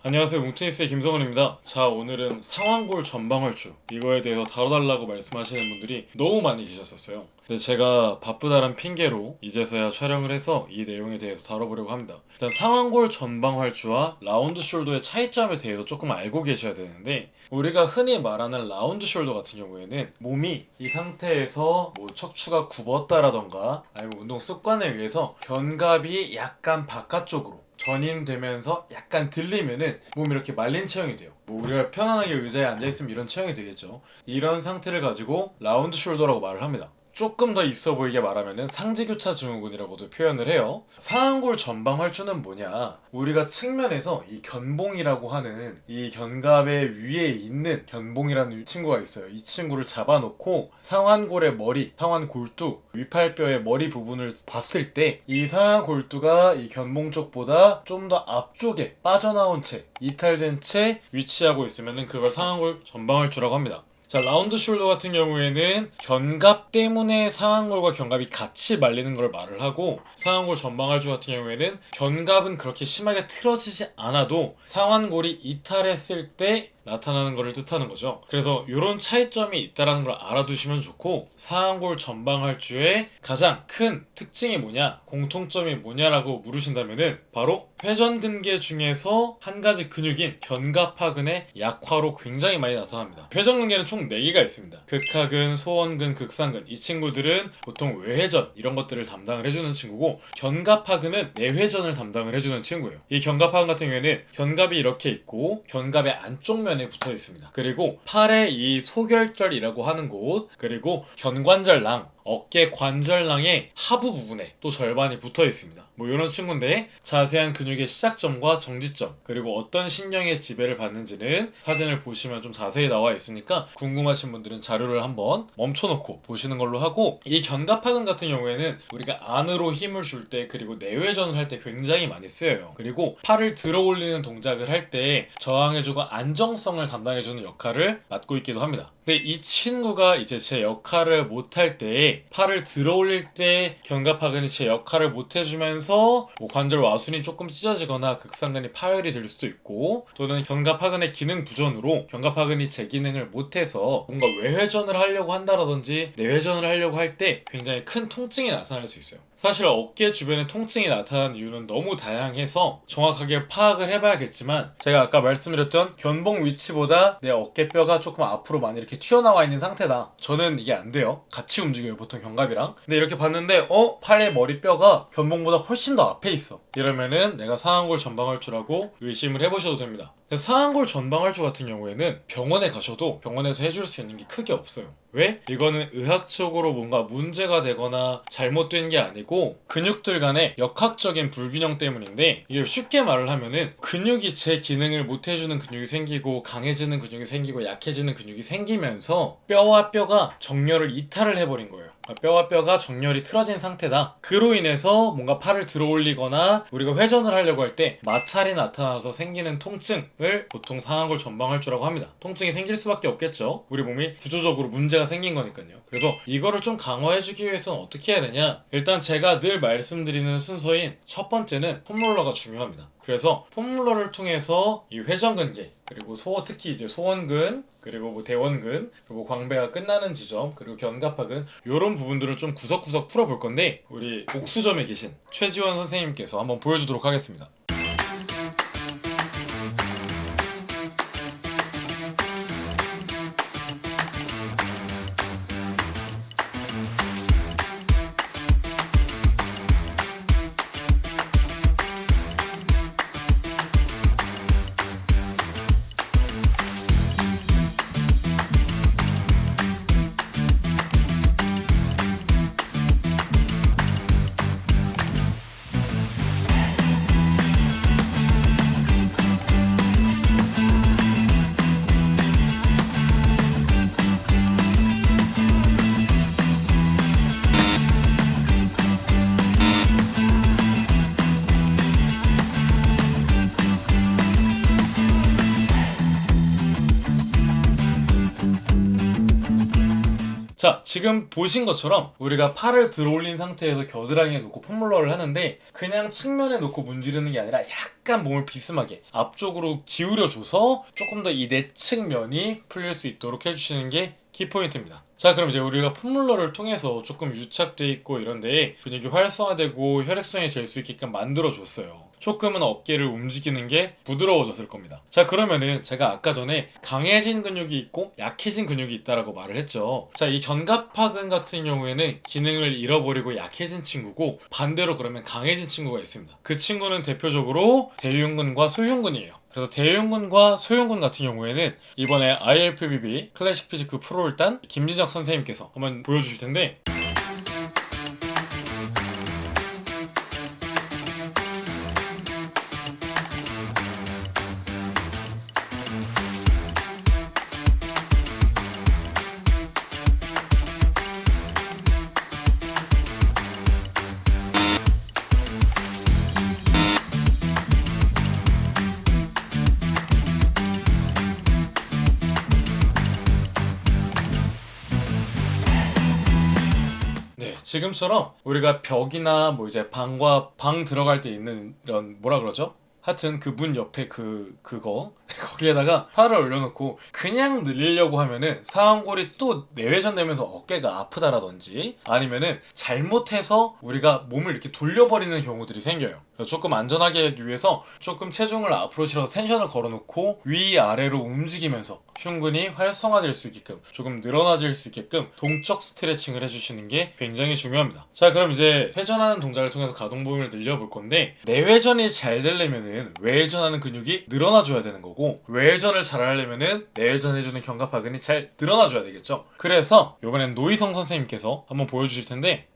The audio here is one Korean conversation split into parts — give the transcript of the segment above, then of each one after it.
안녕하세요, 뭉트니스의 김성훈입니다. 자, 오늘은 상완골 전방활주 이거에 대해서 다뤄달라고 말씀하시는 분들이 너무 많이 계셨었어요. 근데 제가 바쁘다란 핑계로 이제서야 촬영을 해서 이 내용에 대해서 다뤄보려고 합니다. 일단 상완골 전방활주와 라운드 숄더의 차이점에 대해서 조금 알고 계셔야 되는데, 우리가 흔히 말하는 라운드 숄더 같은 경우에는 몸이 이 상태에서 뭐 척추가 굽었다라던가 아니면 운동 습관에 의해서 견갑이 약간 바깥쪽으로 전인되면서 약간 들리면은 몸이 이렇게 말린 체형이 돼요. 뭐 우리가 편안하게 의자에 앉아있으면 이런 체형이 되겠죠. 이런 상태를 가지고 라운드 숄더라고 말을 합니다. 조금 더 있어 보이게 말하면은 상지교차 증후군이라고도 표현을 해요. 상완골 전방 활주는 뭐냐? 우리가 측면에서 이 견봉이라고 하는 이 견갑의 위에 있는 견봉이라는 친구가 있어요. 이 친구를 잡아놓고 상완골의 머리, 상완골두, 위팔뼈의 머리 부분을 봤을 때 이 상완골두가 이 견봉 쪽보다 좀 더 앞쪽에 빠져나온 채, 이탈된 채 위치하고 있으면은 그걸 상완골 전방 활주라고 합니다. 자, 라운드 숄더 같은 경우에는 견갑 때문에 상완골과 견갑이 같이 말리는 걸 말을 하고, 상완골 전방활주 같은 경우에는 견갑은 그렇게 심하게 틀어지지 않아도 상완골이 이탈했을 때 나타나는 것을 뜻하는 거죠. 그래서 이런 차이점이 있다는 걸 알아두시면 좋고, 상완골 전방활주의 가장 큰 특징이 뭐냐, 공통점이 뭐냐라고 물으신다면은 바로 회전근개 중에서 한 가지 근육인 견갑하근의 약화로 굉장히 많이 나타납니다. 회전근개는 총 4개가 있습니다. 극하근, 소원근, 극상근. 이 친구들은 보통 외회전 이런 것들을 담당을 해주는 친구고, 견갑하근은 내회전을 담당을 해주는 친구예요. 이 견갑하근 같은 경우에는 견갑이 이렇게 있고 견갑의 안쪽 면에 붙어 있습니다. 그리고 팔의 이 소결절이라고 하는 곳, 그리고 견관절낭, 어깨 관절낭의 하부 부분에 또 절반이 붙어 있습니다. 뭐 이런 친구인데, 자세한 근육의 시작점과 정지점, 그리고 어떤 신경의 지배를 받는지는 사진을 보시면 좀 자세히 나와 있으니까 궁금하신 분들은 자료를 한번 멈춰놓고 보시는 걸로 하고, 이 견갑하근 같은 경우에는 우리가 안으로 힘을 줄 때, 그리고 내외전을 할 때 굉장히 많이 쓰여요. 그리고 팔을 들어 올리는 동작을 할 때 저항해주고 안정성을 담당해주는 역할을 맡고 있기도 합니다. 근데 이 친구가 이제 제 역할을 못할 때, 팔을 들어 올릴 때 견갑하근이 제 역할을 못 해주면서 뭐 관절 와순이 조금 찢어지거나 극상근이 파열이 될 수도 있고, 또는 견갑하근의 기능 부전으로 견갑하근이 제 기능을 못해서 뭔가 외회전을 하려고 한다라든지 내회전을 하려고 할 때 굉장히 큰 통증이 나타날 수 있어요. 사실 어깨 주변에 통증이 나타나는 이유는 너무 다양해서 정확하게 파악을 해봐야겠지만, 제가 아까 말씀드렸던 견봉 위치보다 내 어깨뼈가 조금 앞으로 많이 이렇게 튀어나와 있는 상태다. 저는 이게 안 돼요. 같이 움직여요, 보통 견갑이랑. 근데 이렇게 봤는데 팔의 머리뼈가 견봉보다 훨씬 더 앞에 있어. 이러면은 내가 상완골 전방활주라고 의심을 해보셔도 됩니다. 상완골 전방활주 같은 경우에는 병원에 가셔도 병원에서 해줄 수 있는 게 크게 없어요. 왜? 이거는 의학적으로 뭔가 문제가 되거나 잘못된 게 아니고 근육들 간의 역학적인 불균형 때문인데, 이게 쉽게 말을 하면은 근육이 제 기능을 못 해주는 근육이 생기고, 강해지는 근육이 생기고, 약해지는 근육이 생기면서 뼈와 뼈가 정렬을 이탈을 해버린 거예요. 뼈와 뼈가 정렬이 틀어진 상태다. 그로 인해서 뭔가 팔을 들어 올리거나 우리가 회전을 하려고 할 때 마찰이 나타나서 생기는 통증을 보통 상완골 전방활주라고 합니다. 통증이 생길 수밖에 없겠죠. 우리 몸이 구조적으로 문제가 생긴 거니까요. 그래서 이거를 좀 강화해주기 위해서는 어떻게 해야 되냐? 일단 제가 늘 말씀드리는 순서인 첫 번째는 폼롤러가 중요합니다. 그래서 폼롤러를 통해서 이 회전근개, 그리고 특히 이제 소원근, 그리고 뭐 대원근, 그리고 광배가 끝나는 지점, 그리고 견갑하근, 이런 부분들을 좀 구석구석 풀어볼 건데, 우리 옥수점에 계신 최지원 선생님께서 한번 보여주도록 하겠습니다. 자, 지금 보신 것처럼 우리가 팔을 들어올린 상태에서 겨드랑이에 놓고 폼롤러를 하는데 그냥 측면에 놓고 문지르는 게 아니라 약간 몸을 비스하게 앞쪽으로 기울여줘서 조금 더 이 내측 면이 풀릴 수 있도록 해주시는 게 키포인트입니다. 자, 그럼 이제 우리가 폼롤러를 통해서 조금 유착돼 있고 이런데 근육이 활성화되고 혈액순환이 될 수 있게끔 만들어줬어요. 조금은 어깨를 움직이는 게 부드러워졌을 겁니다. 자, 그러면은 제가 아까 전에 강해진 근육이 있고 약해진 근육이 있다라고 말을 했죠. 자, 이 견갑하근 같은 경우에는 기능을 잃어버리고 약해진 친구고 반대로 그러면 강해진 친구가 있습니다. 그 친구는 대표적으로 대흉근과 소흉근이에요. 그래서 대흉근과 소흉근 같은 경우에는 이번에 IFBB 클래식 피지크 프로를 딴 김진혁 선생님께서 한번 보여주실 텐데, 지금처럼 우리가 벽이나 뭐 이제 방과 방 들어갈 때 있는 이런 뭐라 그러죠? 하여튼 그 문 옆에 그거 거기에다가 팔을 올려놓고 그냥 늘리려고 하면은 상완골이 또 내외전되면서 어깨가 아프다라든지 아니면은 잘못해서 우리가 몸을 이렇게 돌려버리는 경우들이 생겨요. 조금 안전하게 하기 위해서 조금 체중을 앞으로 실어서 텐션을 걸어놓고 위아래로 움직이면서 흉근이 활성화될 수 있게끔 조금 늘어나질 수 있게끔 동적 스트레칭을 해주시는 게 굉장히 중요합니다. 자, 그럼 이제 회전하는 동작을 통해서 가동 범위를 늘려볼 건데 내회전이 잘 되려면은 외회전하는 근육이 늘어나줘야 되는 거고 외회전을 잘 하려면은 내회전해주는 견갑하근이 잘 늘어나줘야 되겠죠. 그래서 이번엔 노희성 선생님께서 한번 보여주실 텐데,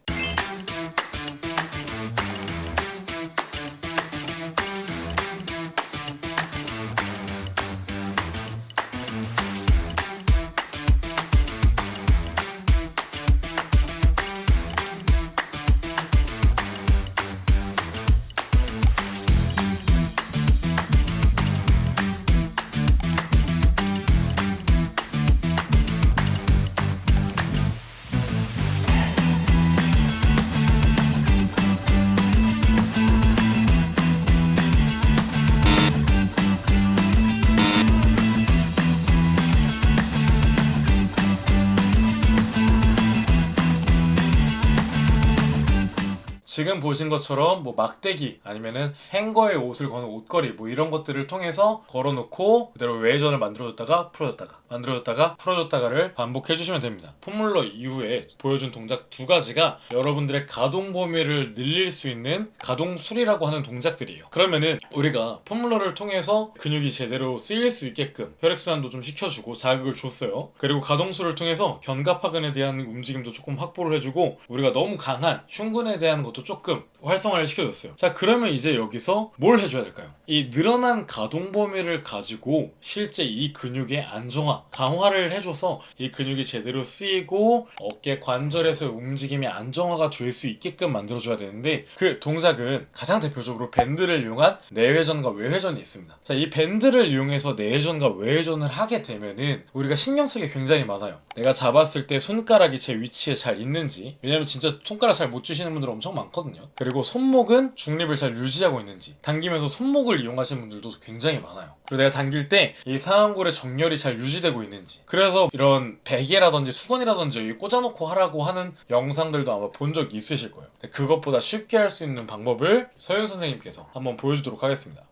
지금 보신 것처럼 뭐 막대기 아니면은 행거에 옷을 거는 옷걸이 뭐 이런 것들을 통해서 걸어놓고 그대로 외회전을 만들어줬다가 풀어줬다가 만들어줬다가 풀어줬다가를 반복해 주시면 됩니다. 폼롤러 이후에 보여준 동작 두 가지가 여러분들의 가동 범위를 늘릴 수 있는 가동술이라고 하는 동작들이에요. 그러면은 우리가 폼롤러를 통해서 근육이 제대로 쓰일 수 있게끔 혈액순환도 좀 시켜주고 자극을 줬어요. 그리고 가동술을 통해서 견갑하근에 대한 움직임도 조금 확보를 해주고 우리가 너무 강한 흉근에 대한 것도 조금 활성화를 시켜줬어요. 자, 그러면 이제 여기서 뭘 해줘야 될까요? 이 늘어난 가동 범위를 가지고 실제 이 근육의 안정화, 강화를 해줘서 이 근육이 제대로 쓰이고 어깨 관절에서 움직임이 안정화가 될 수 있게끔 만들어줘야 되는데 그 동작은 가장 대표적으로 밴드를 이용한 내회전과 외회전이 있습니다. 자, 이 밴드를 이용해서 내회전과 외회전을 하게 되면은 우리가 신경 쓰기 굉장히 많아요. 내가 잡았을 때 손가락이 제 위치에 잘 있는지, 왜냐면 진짜 손가락 잘 못 주시는 분들 엄청 많거든요. 그리고 손목은 중립을 잘 유지하고 있는지, 당기면서 손목을 이용하시는 분들도 굉장히 많아요. 그리고 내가 당길 때 이 상완골의 정렬이 잘 유지되고 있는지, 그래서 이런 베개라든지 수건이라든지 여기 꽂아놓고 하라고 하는 영상들도 아마 본 적이 있으실 거예요. 근데 그것보다 쉽게 할 수 있는 방법을 서윤 선생님께서 한번 보여주도록 하겠습니다.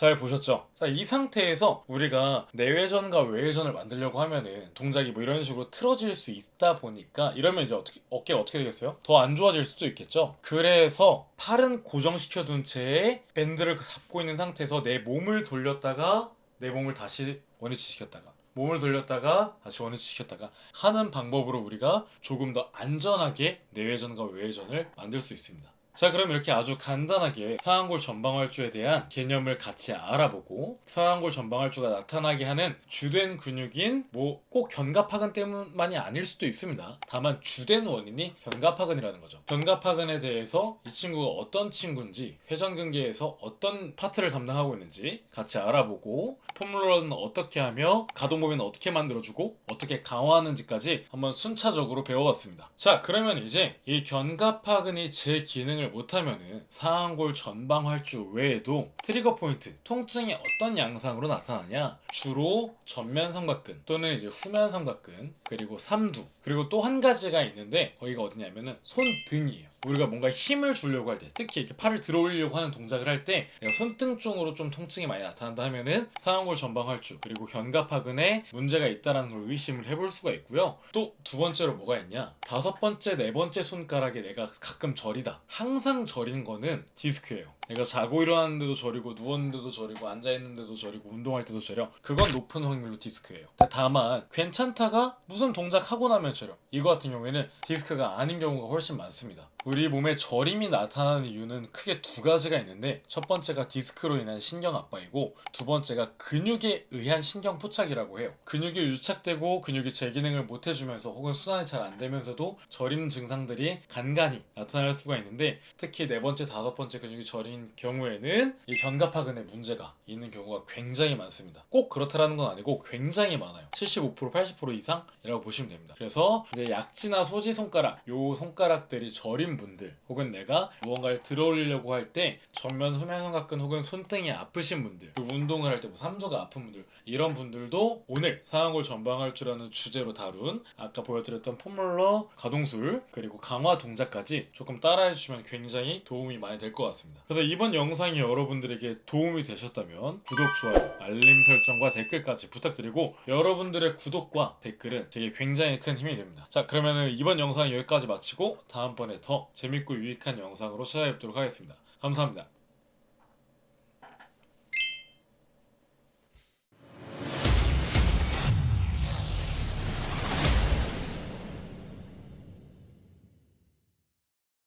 잘 보셨죠? 자, 이 상태에서 우리가 내외전과 외외전을 만들려고 하면은 동작이 뭐 이런 식으로 틀어질 수 있다 보니까 이러면 이제 어깨가 어떻게 되겠어요? 더 안 좋아질 수도 있겠죠? 그래서 팔은 고정시켜둔 채에 밴드를 잡고 있는 상태에서 내 몸을 돌렸다가 내 몸을 다시 원위치시켰다가 몸을 돌렸다가 다시 원위치시켰다가 하는 방법으로 우리가 조금 더 안전하게 내외전과 외외전을 만들 수 있습니다. 자, 그럼 이렇게 아주 간단하게 상완골 전방활주에 대한 개념을 같이 알아보고 상완골 전방활주가 나타나게 하는 주된 근육인 뭐 꼭 견갑하근 때문만이 아닐 수도 있습니다. 다만 주된 원인이 견갑하근이라는 거죠. 견갑하근에 대해서 이 친구가 어떤 친구인지 회전근개에서 어떤 파트를 담당하고 있는지 같이 알아보고 폼롤러는 어떻게 하며 가동범위는 어떻게 만들어주고 어떻게 강화하는지까지 한번 순차적으로 배워봤습니다. 자, 그러면 이제 이 견갑하근이 제 기능을 못하면은 상완골 전방활주 외에도 트리거 포인트, 통증이 어떤 양상으로 나타나냐? 주로 전면 삼각근 또는 이제 후면 삼각근 그리고 삼두 그리고 또 한 가지가 있는데 거기가 어디냐면은 손등이에요. 우리가 뭔가 힘을 주려고 할 때 특히 이렇게 팔을 들어 올리려고 하는 동작을 할 때 손등 쪽으로 좀 통증이 많이 나타난다 하면은 상완골 전방활주 그리고 견갑하근에 문제가 있다는 걸 의심을 해볼 수가 있고요. 또 두 번째로 뭐가 있냐? 다섯 번째, 네 번째 손가락에 내가 가끔 저리다. 항상 저리는 거는 디스크예요. 내가 자고 일어났는데도 저리고 누웠는데도 저리고 앉아있는데도 저리고 운동할 때도 저려. 그건 높은 확률로 디스크예요. 다만 괜찮다가 무슨 동작 하고 나면 저려. 이거 같은 경우에는 디스크가 아닌 경우가 훨씬 많습니다. 우리 몸에 저림이 나타나는 이유는 크게 두 가지가 있는데 첫 번째가 디스크로 인한 신경 압박이고 두 번째가 근육에 의한 신경 포착이라고 해요. 근육이 유착되고 근육이 제 기능을 못 해주면서 혹은 순환이 잘 안 되면서도 저림 증상들이 간간히 나타날 수가 있는데 특히 네 번째, 다섯 번째 근육이 저린 경우에는 이 견갑하근에 문제가 있는 경우가 굉장히 많습니다. 꼭 그렇다라는 건 아니고 굉장히 많아요. 75%, 80% 이상이라고 보시면 됩니다. 그래서 이제 약지나 소지 손가락, 요 손가락들이 저린 분들 혹은 내가 무언가를 들어 올리려고 할 때 전면 후면 삼각근 혹은 손등이 아프신 분들 그리고 운동을 할 때 뭐 삼두가 아픈 분들 이런 분들도 오늘 상완골 전방활주라는 주제로 다룬 아까 보여드렸던 폼롤러 가동술 그리고 강화 동작까지 조금 따라해 주시면 굉장히 도움이 많이 될 것 같습니다. 그래서 이번 영상이 여러분들에게 도움이 되셨다면 구독, 좋아요, 알림 설정과 댓글까지 부탁드리고 여러분들의 구독과 댓글은 제게 굉장히 큰 힘이 됩니다. 자, 그러면은 이번 영상 여기까지 마치고 다음번에 더 재밌고 유익한 영상으로 찾아뵙도록 하겠습니다. 감사합니다.